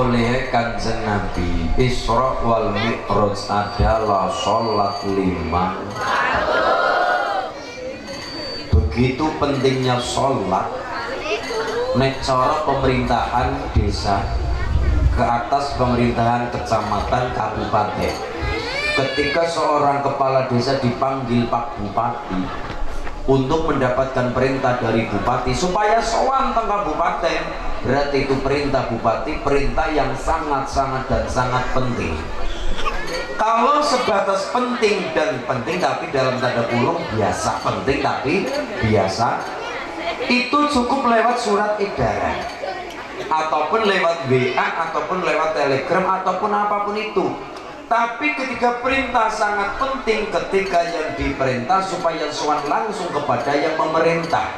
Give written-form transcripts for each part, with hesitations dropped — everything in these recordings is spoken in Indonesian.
oleh Kanjeng Nabi, Isra wal Mi'raj adalah sholat 5. Begitu pentingnya sholat. Nek cara pemerintahan desa ke atas pemerintahan kecamatan kabupaten, ketika seorang kepala desa dipanggil Pak Bupati untuk mendapatkan perintah dari bupati supaya sowan teng kabupaten, berarti itu perintah bupati, perintah yang sangat-sangat dan sangat penting. Kalau sebatas penting dan penting tapi dalam tanda kurung biasa, penting tapi biasa, itu cukup lewat surat edaran ataupun lewat WA ataupun lewat telegram ataupun apapun itu. Tapi ketika perintah sangat penting, ketika yang diperintah supaya sowan langsung kepada yang memerintah.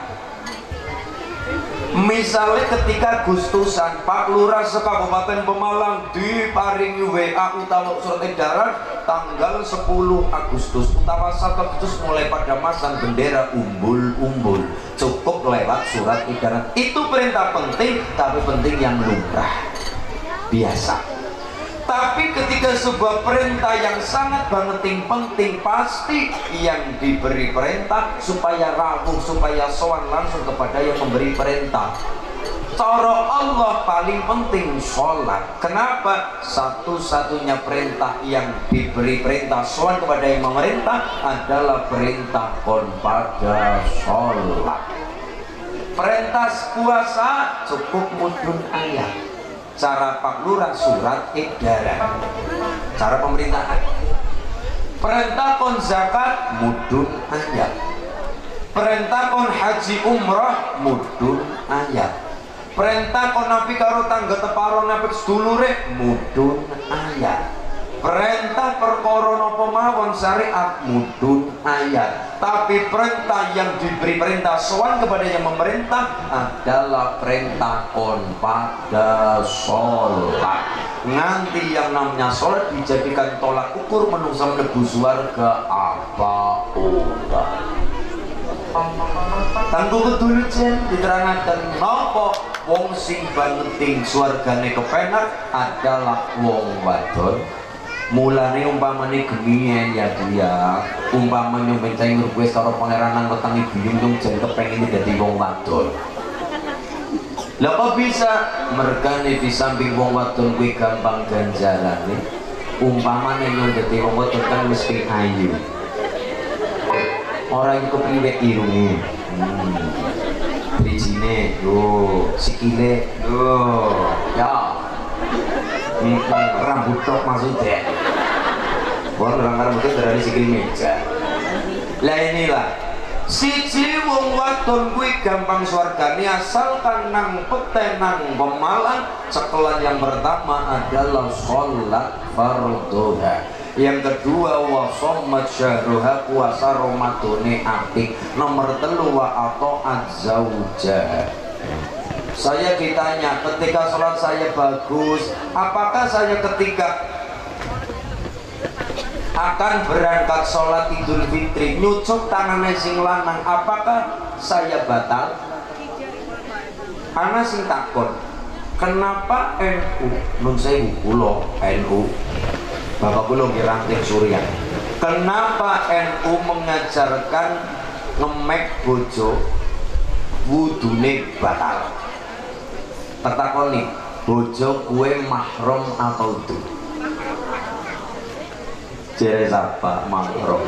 Misalnya ketika Gustusan Pak Lurah sekabupaten Pemalang diparingi WA utawa surat edaran tanggal 10 Agustus utawa 1 Agustus mulai pada masang bendera umbul-umbul, cukup lewat surat edaran. Itu perintah penting, tapi penting yang lumrah biasa. Tapi ketika sebuah perintah yang sangat banget penting, pasti yang diberi perintah supaya rawuh, supaya sowan langsung kepada yang memberi perintah. Cara Allah paling penting sholat. Kenapa? Satu-satunya perintah yang diberi perintah sowan kepada yang memerintah adalah perintah kon pada sholat. Perintah puasa cukup mudun ayat. Cara Pak Lurah surat edaran, cara pemerintahan. Perintah kon zakat mudun ayat, perintah kon haji umrah mudun ayat, perintah kon nabi karo tangga teparo nabi sedulure mudun ayat, perintah perkara napa mawon syariat mudun ayat. Tapi perintah yang diberi perintah sowan kepada yang memerintah adalah perintah kon pada sholat. Nanti yang namanya sholat dijadikan tolak ukur menungsa menebu swarga apa ora. Tangguh kedulu jen diterangkan napa wong sing bangeting swargane kepenak adalah wong wadon. Mulane umpamane gemien ya dia, umpamane mencai request karo pangeran nang wetangi biyung dong jen kepengin dadi wong wadon. Lah kok bisa mergane di samping wong wadon kuwi gampang ganjarane. Umpamane yo dadi wong wadon kan mesti ayu. Ora iku kepriwet irunge. Drijine yo, sikile yo, ya. Rambut tok maksudnya. Wong rambut dari sikil meja. Lah inilah siji wong wadon kuwi gampang swargane asalkan nang petenang Pemalang. Cekelan yang pertama adalah sholat fardhuha. Yang kedua wa shammat syahruha, puasa Ramadane apik. Nomor 3 wa ata'at zauja. Saya ditanya ketika sholat saya bagus, apakah saya ketika akan berangkat sholat Idul Fitri nyucuk tangannya sing lanang, apakah saya batal? Ana sing takon, kenapa NU nun sewu kula NU Bapak kula nggih Ranting Surya, kenapa NU mengajarkan ngemek bojo wudune batal? Tertakoni, bojo kue mahram atau itu? Jere siapa mahram?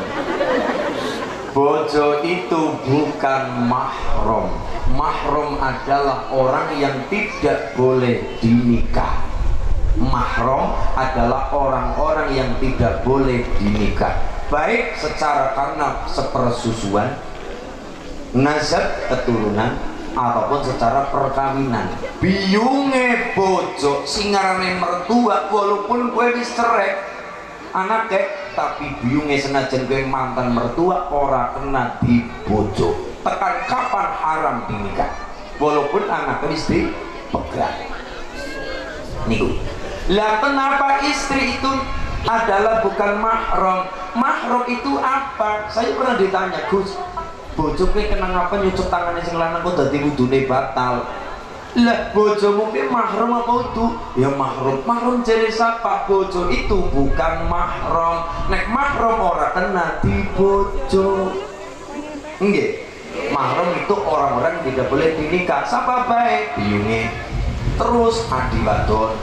Bojo itu bukan mahram. Mahram adalah orang yang tidak boleh dinikah. Mahram adalah orang-orang yang tidak boleh dinikah, baik secara karena sepersusuan, nasab keturunan, ataupun secara perkawinan. Biyunge bojo singarane mertua walaupun kowe wis cerai anake, tapi biyunge senajan kowe mantan mertua ora kena dibojo. Tekan kapan haram dinikah walaupun anak wis dipegat. Niku. Lah kenapa istri itu adalah bukan mahram? Mahram itu apa? Saya pernah ditanya, Gus, bojo kowe kenang apa nyucuk tangannya sing lanang kok dadi wudune batal? Lah bojomu ki mahram apa udu? Ya mahram. Mahram jere sapa? Bojo itu bukan mahram. Nek mahram ora kena di bojo. Nggih. Mahram itu orang-orang yang tidak boleh dinikah. Sapa bae? Biyunge. Terus adi wadon,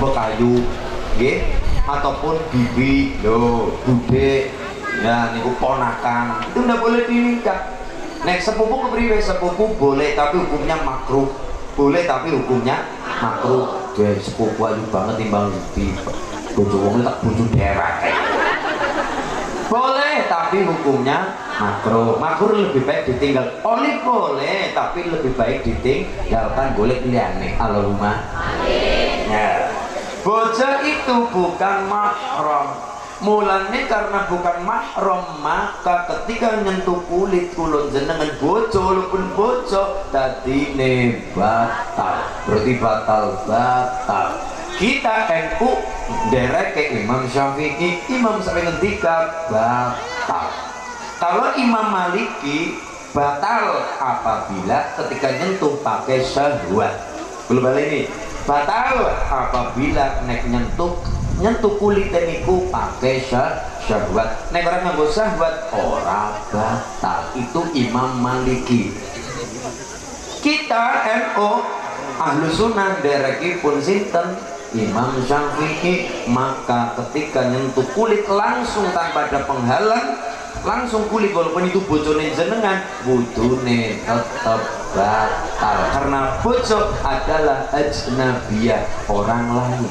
bekayu, nggih, ataupun bibi, lho, bude. Ya niku ponakan. Itu ndak boleh dinikah. Nek sepupu kepriwe? Sepupu boleh tapi hukumnya makruh. Boleh tapi hukumnya makruh. Dia sepupu aja banget timbang di bojo wong tak bojo dewek. Boleh tapi hukumnya makruh. Makruh lebih baik ditinggal. Boleh tapi lebih baik ditinggalkan. Golek liyane. Allahumma amin. Ya. Bojo itu bukan mahram. Mulane karena bukan mahram, maka ketika nyentuh kulit kulon jenengan bojo walaupun bojo dadine batal. Berarti batal. Kita NU derek ke Imam Syafi'i. Imam Syafi'i ngendika batal. Kalau Imam Maliki batal apabila ketika nyentuh pakai syahwat. Belum balik ini. Batal apabila nek nyentuh kulit niku pakai syahwat. Nek ora nganggo syahwat ora batal. Itu Imam Maliki. Kita NU ahlu sunnah derekipun sinten Imam Syafi'i. Maka ketika nyentuh kulit langsung tanpa ada penghalang, langsung kulit walaupun itu bojone jenengan, wudune tetap batal karena bojo adalah ajnabiyah, orang lain.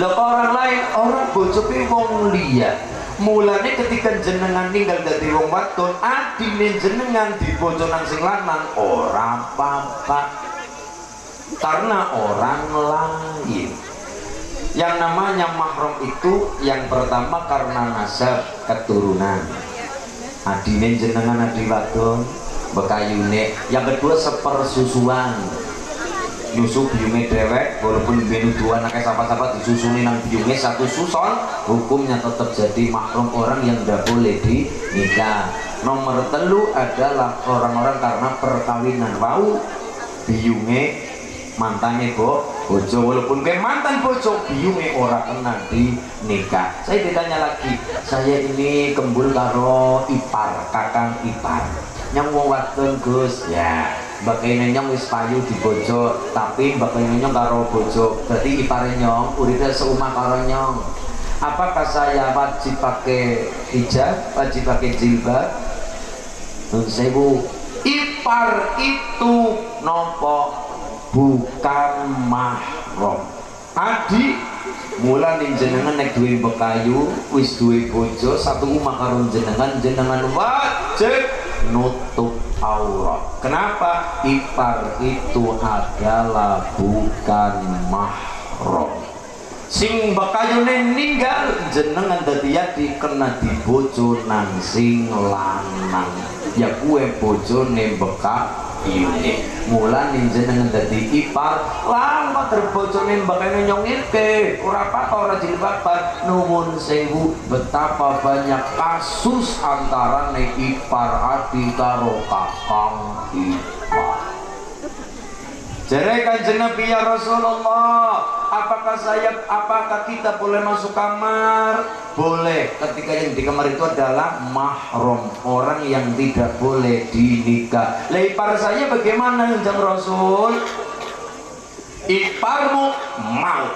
Loh orang lain, orang bojo ki wong liya. Mulane ketika jenengan ninggal dadi wong wadon, adine jenengan di bojo nang sing lanang ora apa-apa. Karena orang lain. Yang namanya mahram itu yang pertama karena nasab, keturunan. Adine jenengan adi wadon, bekayune. Yang kedua sepersusuan. Nyusu biyunge dewek walaupun benu dua anaknya sapa-sapa disusuni nang biyunge satu suson, hukumnya tetap jadi mahram orang yang tidak boleh dinikah. Nomor telu adalah orang-orang karena perkawinan wau biyunge mantane bojo walaupun ke mantan bojo biyunge ora kena dinikah. Saya ditanya lagi, saya ini kembul karo ipar, kakang ipar nyong wong wadon Gus, ya bakene nyong wis payu di bojo tapi bakene nyong karo bojo berarti ipare nyong uripe seumah karo nyong. Apakah saya wajib pakai hijab, wajib pakai jilbab? Sewu, ipar itu nopo bukan mahram. Adi mulane jenengan nek duwe bekayu wis duwe bojo satu omah karo jenengan wajib nutup aurat. Kenapa? Ipar itu adalah bukan mahram. Sing bekayune ninggal jenengan dadi dikena di bojo nang sing lanang. Ya kuwe bojone bekayune. Mulane jenengan dadi ipar lama terbojone bekayune nyongirke ora apa-apa ora jilbaban. Nuwun sewu, betapa banyak kasus antara ipar adi karo kakang ipar. Jere Kanjeng Nabi, ya Rasulullah, apakah kita boleh masuk kamar? Boleh, ketika yang di kamar itu adalah mahram, orang yang tidak boleh dinikah. Lah ipar saya bagaimana Kanjeng Rasul? Iparmu mau.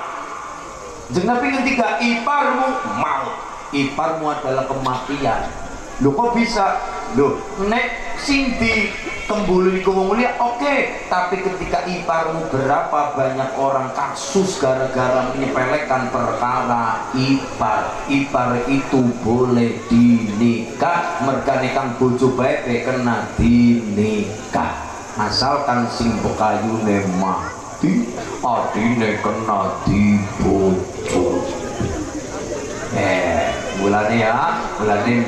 Kanjeng Nabi ketika iparmu mau. Iparmu adalah kematian. Loh kok bisa? Loh, nek sing di kembuli iku wong liya oke, tapi ketika iparmu berapa banyak orang kasus gara-gara menyepelekan perkara ipar itu boleh dinikah, mergane kang bojo bae kena dinikah asalkan sing bekayune mati adine kena dibojo. Mulane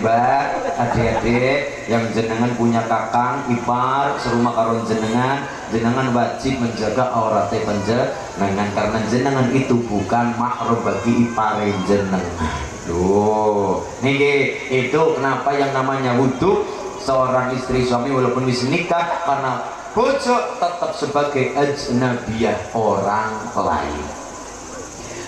mbak, adik-adik yang jenengan punya kakang ipar serumah karo jenengan wajib menjaga auratnya panjenengan karena jenengan itu bukan mahram bagi ipare jenengan. Tuh, nih itu kenapa yang namanya wudhu seorang istri suami walaupun wis nikah karena bojo tetap sebagai ajnabiyah, orang lain.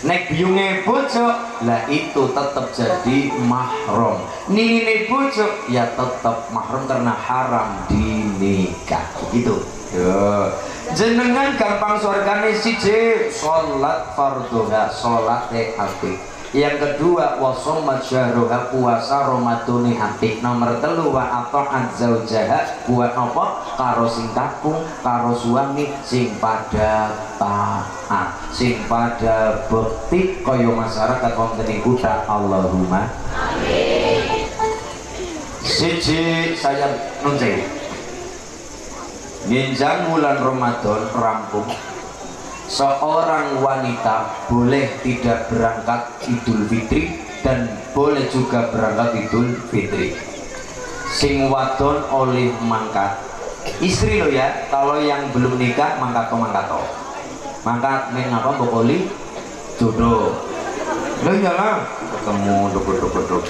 Nek biunge bojo lah itu tetap jadi mahram. Ningine bojo ya tetap mahram karena haram dinikah. Gitu. Yo. Jenengan gampang surgane siji salat fardhuha, salate apik. Yang kedua wasommat syahruha, puasa Ramadhani apik. Nomor telu wa ata'at zaujaha, buat apa? Karo sing kakung, karo suami sing pada taat, sing pada bekti kaya masyarakat wonten ing kutha. Allahumma amin. Siji saya nuntun njenjang bulan Ramadan rampung, seorang wanita boleh tidak berangkat Idul Fitri dan boleh juga berangkat Idul Fitri. Sing wadon oleh mangkat istri lo ya, kalau yang belum nikah mangkat mangkat men apa bokoli jodoh lo nyala ketemu duk.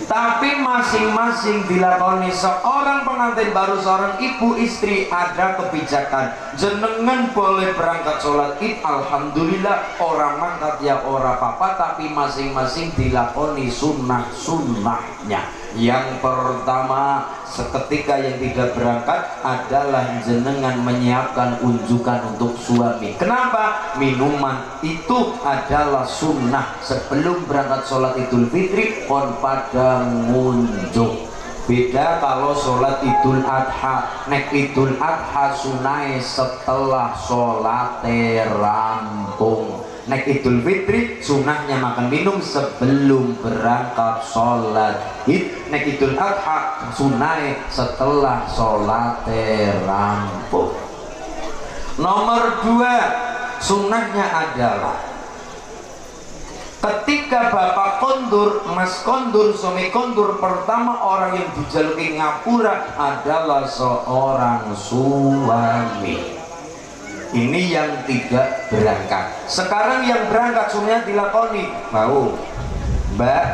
Tapi masing-masing dilakoni. Seorang pengantin baru, seorang ibu istri ada kebijakan jenengan boleh berangkat sholat id, alhamdulillah, orang mangkat ya ora apa-apa, tapi masing-masing dilakoni sunnah-sunnahnya. Yang pertama, seketika yang tidak berangkat adalah jenengan menyiapkan unjukan untuk suami. Kenapa? Minuman itu adalah sunnah. Sebelum berangkat sholat Idul Fitri pon pada ngunjuk. Beda kalau sholat Idul Adha. Nek Idul Adha sunai setelah sholat rampung. Nek Idul Fitri sunahnya makan minum sebelum berangkat sholat id. Nek Idul Adha sunai setelah sholat rampung. Nomor dua, sunahnya adalah ketika bapak kondur, mas kondur, suami kondur, pertama orang yang dijaluki ngapura adalah seorang suami. Ini yang tidak berangkat. Sekarang yang berangkat semuanya dilakoni. Mau mbak,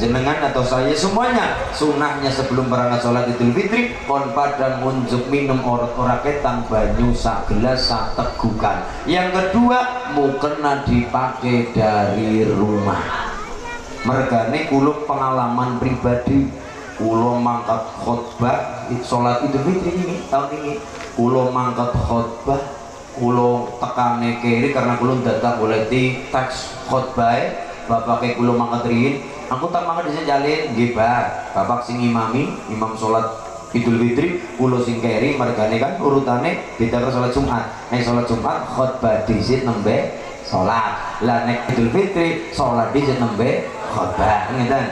jenengan atau saya semuanya sunahnya sebelum berangkat sholat Idul Fitri kon pada ngunjuk minum ora ketang banyu sak gelas sak tegukan. Yang kedua mukena dipakai dari rumah. Mergane kulo pengalaman pribadi, kulo mangkat khotbah sholat Idul Fitri ini tahun ini, kulo mangkat khotbah kulo tekane kiri karena kulo datang boleh di teks khotbah bapak kulo mangkat riyin. Aku tak mangkat dhisik jalin nggih bapak sing imam sholat Idul Fitri, kulo sing keri mergane kan urutane beda karo sholat Jumat. Nek sholat Jumat khotbah dhisik nembe sholat, lah nek Idul Fitri sholat dhisik nembe khotbah, ngeten.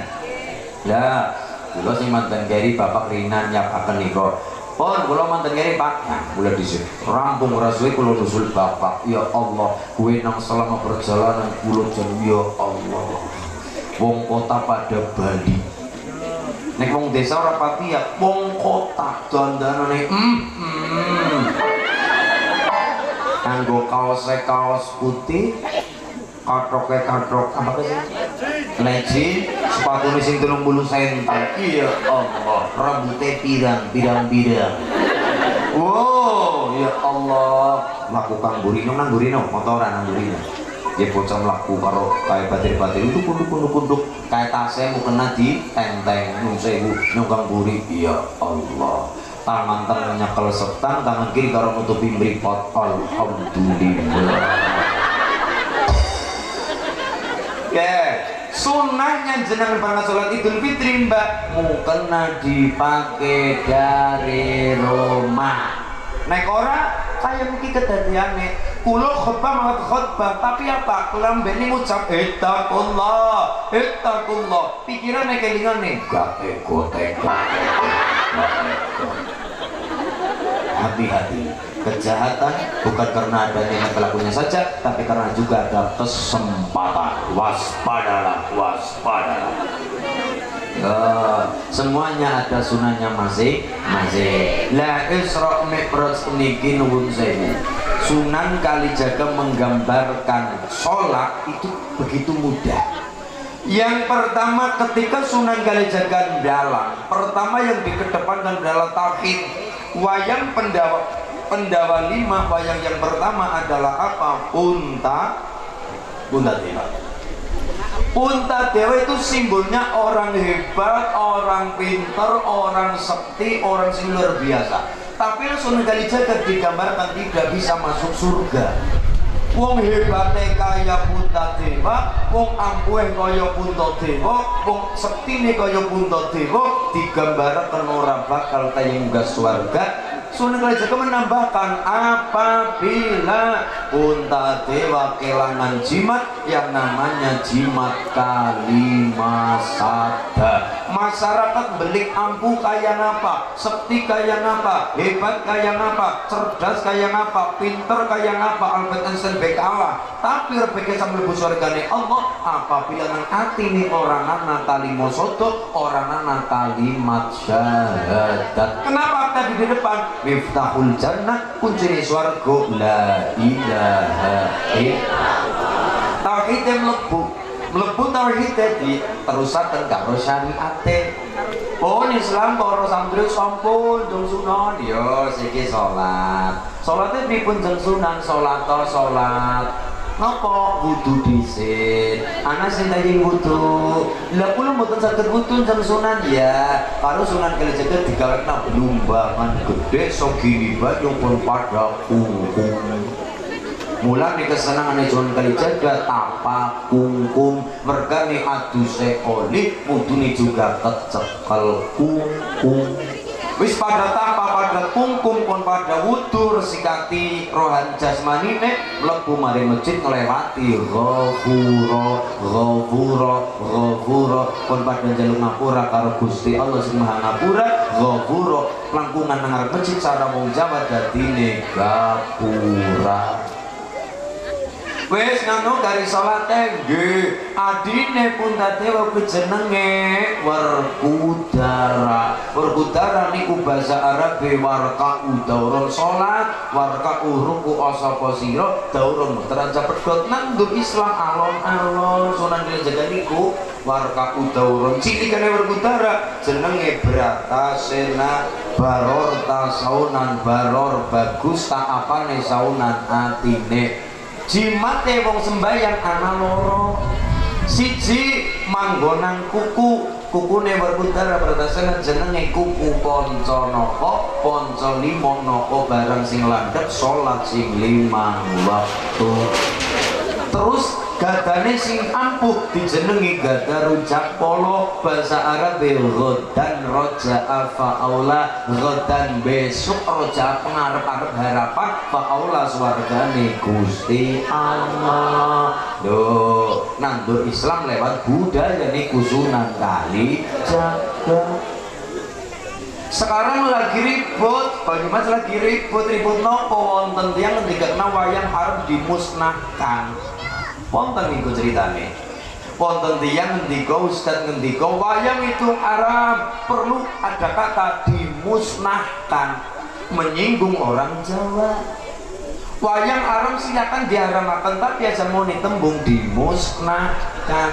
Lah kulo sing mantan keri bapak rinan nyapaken nika. Pon kula manten kene Pak, nah mulai dhisik rampung ora suwe kula nusul bapak. Ya Allah, kuwi nang selama perjalanan kula jan ya Allah. Wong kota pada Bali. Nek wong desa ora pati ya wong kota dandanane Anggo kaos putih, katrok apa sih? Leci, sepatu sing 30 cm. Iya Allah, rambutnya pirang. Wow, ya Allah, lakukan burino motoran nang burino. Dia bocah mlaku karo kayak batir-batir itu kunduk kayak tasnya mukena di tenteng nung sewu nyonggang buri. Ya Allah, tangan nyekel setan, tangan kiri karo nutupi mripot. Alhamdulillah. Sunahnya jenengan berangkat sholat Idul Fitri mbak mukena dipakai dari rumah. Nek ora kaya mungkin kedadiane kulo khotbah tapi apa kelambene ngucap ittaqullah pikirane kelingane gak teko hati-hati. Kejahatan bukan karena adanya pelakunya saja, tapi karena juga ada kesempatan. Waspadalah. Semuanya ada sunahnya masing-masing. La Isra Mi'raj niki nuwun sewu. Sunan Kalijaga menggambarkan sholat itu begitu mudah. Yang pertama ketika Sunan Kalijaga dalang, pertama yang dikedepankan adalah tauhid. Wayang pendawa Pendawa 5 wayang yang pertama adalah apa? Puntadewa. Puntadewa itu simbolnya orang hebat, orang pinter, orang sakti, orang yang luar biasa. Tapi Sunan Kalijaga digambarkan tidak bisa masuk surga. Wong hebate kaya Puntadewa, wong ampuhe kaya Puntadewa, wong sektine kaya Puntadewa, digambarkan ora bakal tayang swarga. Sunan Kalijaga menambahkan apabila Puntadewa kelangan jimat yang namanya jimat Kalimasada. Masyarakat belik ampuh kaya ngapa, sekti kaya ngapa, hebat kaya ngapa, cerdas kaya ngapa, pinter kaya ngapa, Albert Einstein baik Allah. Tapi rebeke sambil surgane Allah apabila nang atine orang ana kalimasada, orang ana kalimat syahadat. Kenapa tadi di depan? Miftahul jannah, kunci swarga la ilaha illallah. Tauhid mlebu tauhid di terusaken karo syariate. Pun Islam para santri sampun jeng sunan ya siki salat. Salate pripun jeng sunan? Salat. Napa wudu dhisik? Ana sing tayang wudu. Lah kula mboten saged wudu jeng sunan ya. Karo Sunan Kalijaga digawekna blumbangan gedhe sogini banyu pun pada kungkung. Mulane kesenangane Sunan Kalijaga tapa kungkung, mergane aduse oli, mudune juga kecekel kungkung. Wis pada tapa pada kungkung pun pada wudu resikati rohan jasmanine mlebu mari masjid nglewati ghafura pun pada njaluk ngapura karo Gusti Allah sing Maha Ngapura. Ghafura langkungan nang arep masjid cara wong Jawa dadine gapura. Wes nganu dari salate nggih adine Puntadewa kuwi jenenge Werkudara. Werkudara niku basa Arab warka udauron salat, warka ruku asapa sira daurun teranca pedhot nang Islam alon-alon. Sunan Kalijaga niku warka udauron cilikane Werkudara jenenge Bratasena Baror tasaunan baror bagus tak apane saunan atine. Jimate wong sembayang ana loro. Siji manggonan kukune Werkudara Bratasena jenenge kuku Pancanaka, Panca lima naka barang sing landhep salat sing 5 waktu. Terus gadane sing ampuh dijenengi gada rujak polo bahasa Arab ghadan roja fa'aula ghadan besok roja pengarep-arep harapan fa'aula swargane Gusti Allah. Lho nandur Islam lewat budaya niku Sunan Kalijaga. Sekarang lagi ribut, Banyumas lagi ribut nopo wonten tiyang ngendikana wayang arep dimusnahkan. Wonten niku ceritane. Wonten tiyang ngendika ustaz ngendika wayang itu haram, perlu ada kata dimusnahkan, menyinggung orang Jawa. Wayang haram silakan diharamaken tapi aja mau tembung dimusnahkan.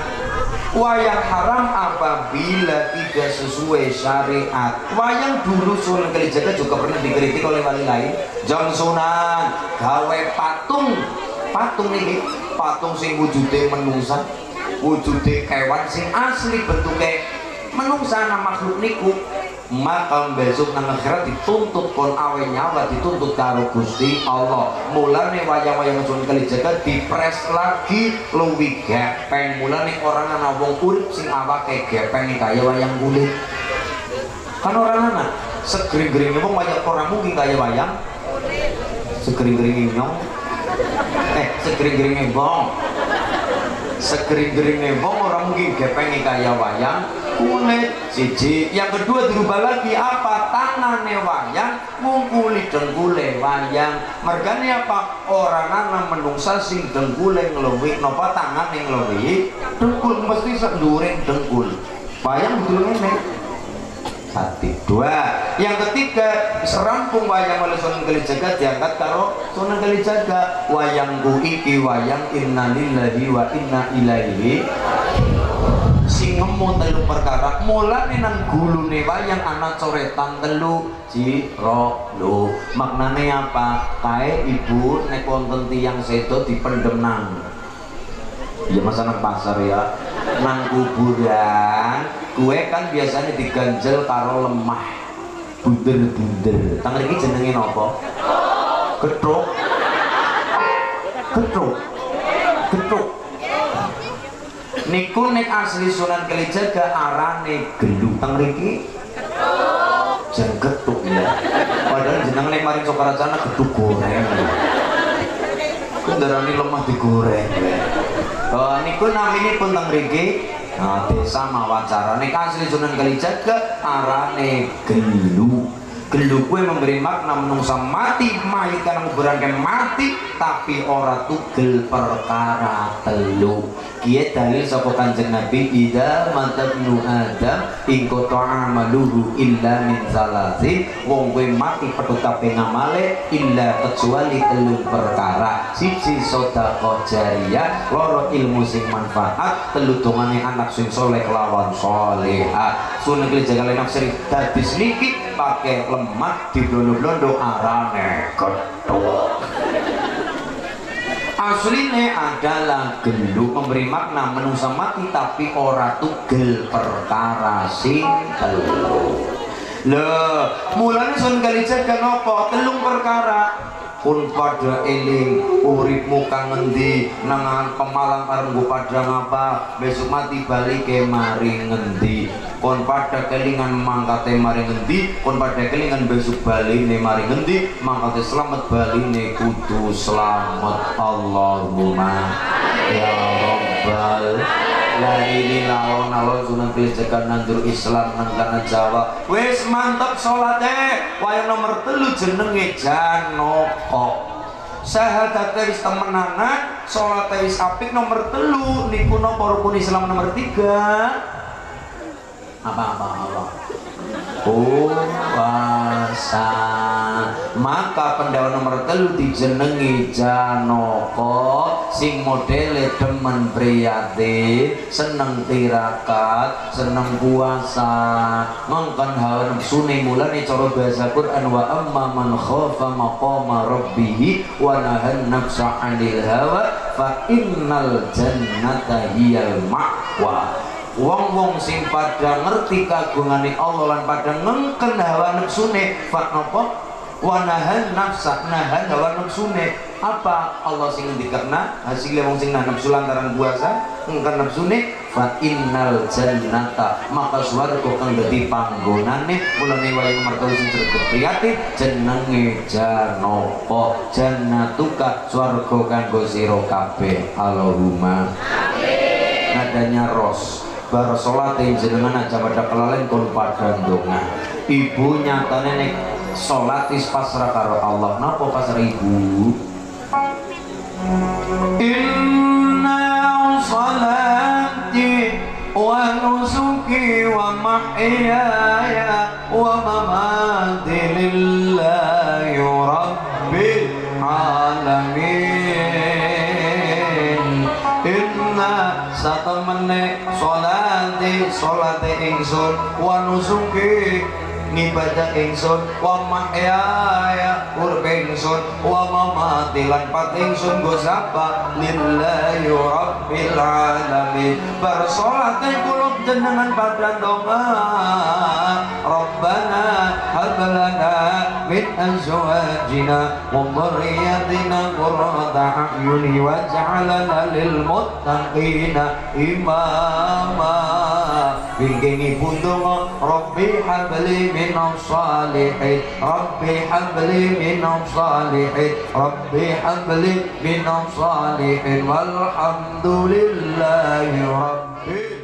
Wayang haram apabila tidak sesuai syariat. Wayang dulu Sunan Kalijaga juga pernah dikritik oleh wali lain. Jang Sunan gawe patung ini patung sing wujude menungsa, wujude kewan sing asli bentuke menungsa makhluk niku. Maka besok nang akhirat dituntut kon awe nyawa, dituntut karo Gusti Allah. Mulane wayang-wayang Sunan Kalijaga dipres lagi luwih gepeng. Mulane orang ana wong urip sing awake gepeng kaya wayang kulit. Kan orang ana segering-geringe wong wayang ora mungkin kaya wayang segering-geringe nyong. Segering-geringe wong. Segering-geringe wong orang mungkin gepeng kaya wayang kulit. Siji, yang kedua dirubah lagi apa? Tangane wayang ngungkuli dengkule wayang. Mergane apa? Orang ana menungsa sing dengkule ngluwih napa tangane ngluwih dengkul mesti sedhuring dengkul. Wayang betul ngene. Satu, dua. Yang ketiga, serampung wayang oleh Sunan Kalijaga diangkat karo Sunan Kalijaga. Wayangku iki wayang inna lillahi wa inna ilaihi sing nemu telu perkara mulane nang gulune wayang ana coretan telu jiro lho maknane apa kae ibu nek wonten tiyang sedo dipendem nang ya masa nang pasar ya nang kuburan kue kan biasanya diganjel karo lemah bunder-bunder tang mriki jenenge napa gethuk gethuk gethuk niku nek asli Sunan Kalijaga arane gelu teng mriki jan gethuk ya padahal jeneng nek maring Sokaracana gethuk goreng kendarane lemah digoreng niku naminipun teng mriki desa Mawacara nek asli Sunan Kalijaga arane gelu gelu kue memberi makna menungsa mati mayit karena kuburan mati tapi ora tugel perkara telu kiye dalil sapa Kanjeng Nabi ida matabnu adam ing qata amaluhu illa min salasin wong kue mati petutape ngamale illa kecuali telu perkara siji sedekah jariyah loro ilmu sing manfaat telu dongane anak sing saleh lawan salehah Sunan Kalijaga lenang sering dadi niki pakai lemah di blondo-blondo arane gethuk asline adalah gelu memberi makna menungsa mati tapi ora tugel perkara sing telu lho mulane Sunan Kalijaga napa telung perkara pun pada eling uripmu kang ngendi nang Pemalang arep nggo padha ngapa besok mati balik ke mari ngendi kon pada kelingan mangkate mari ngendi kon pada kelingan besok baline mari ngendi mangkate selamat baline kudu selamat Allahumma ya rabbal ini lawan-lawan Sunan Kalijaga nandur Islam nang tanah Jawa wis mantep salate wayang nomor 3 jenenge Janaka syahadat wis temenanan salate wis apik nomor 3 niku napa rukun Islam nomor 3 apa puasa maka pendawa nomor 3 dijenengi Janaka sing modele demen priyate seneng tirakat seneng puasa mangkan hawa nafsune mulane cara bahasa Quran wa amma man khafa maqama rabbih wa nahan nafsa 'anil hawa fa innal jannata hiyal ma'wa wong-wong sing pada ngerti kagungane Allah lan pada ngengken hawa nafsune fa napa wa nahan nafsa nahan hawa nafsune apa Allah sing ngendikana hasilnya wong sing nahan nafsu lantaran puasa ngengken nafsune fa innal jannata maka swarga kang dadi panggonane mulane wayang nomor 3 sing priyate jenenge Janaka jannatuka swarga kanggo sira kabeh Allahumma amin nadanya ros bar salat jenengan aja pada kelalen kon padha ndonga ibu nyatane nek salat wis pasrah karo Allah napa pasrah ibu inna salati wa nusuki wa mahyaya wa mamati lillahi rabbil alamin inna satamane salate ingsun wa nusuki ngibadah ingsun wa mahyaya urip ingsun wa mamati lan pat ingsun go sapa lillahi rabbil alamin bar salate kula jenengan padha donga Rabbana hab lana min azwajina wa dhurriyyatina qurrata a'yuni waj'alna lil muttaqina imama bingengi pundonga Rabbi habli minas salihin Rabbi habli minas salihin Rabbi habli minas salihin walhamdulillahi rabbil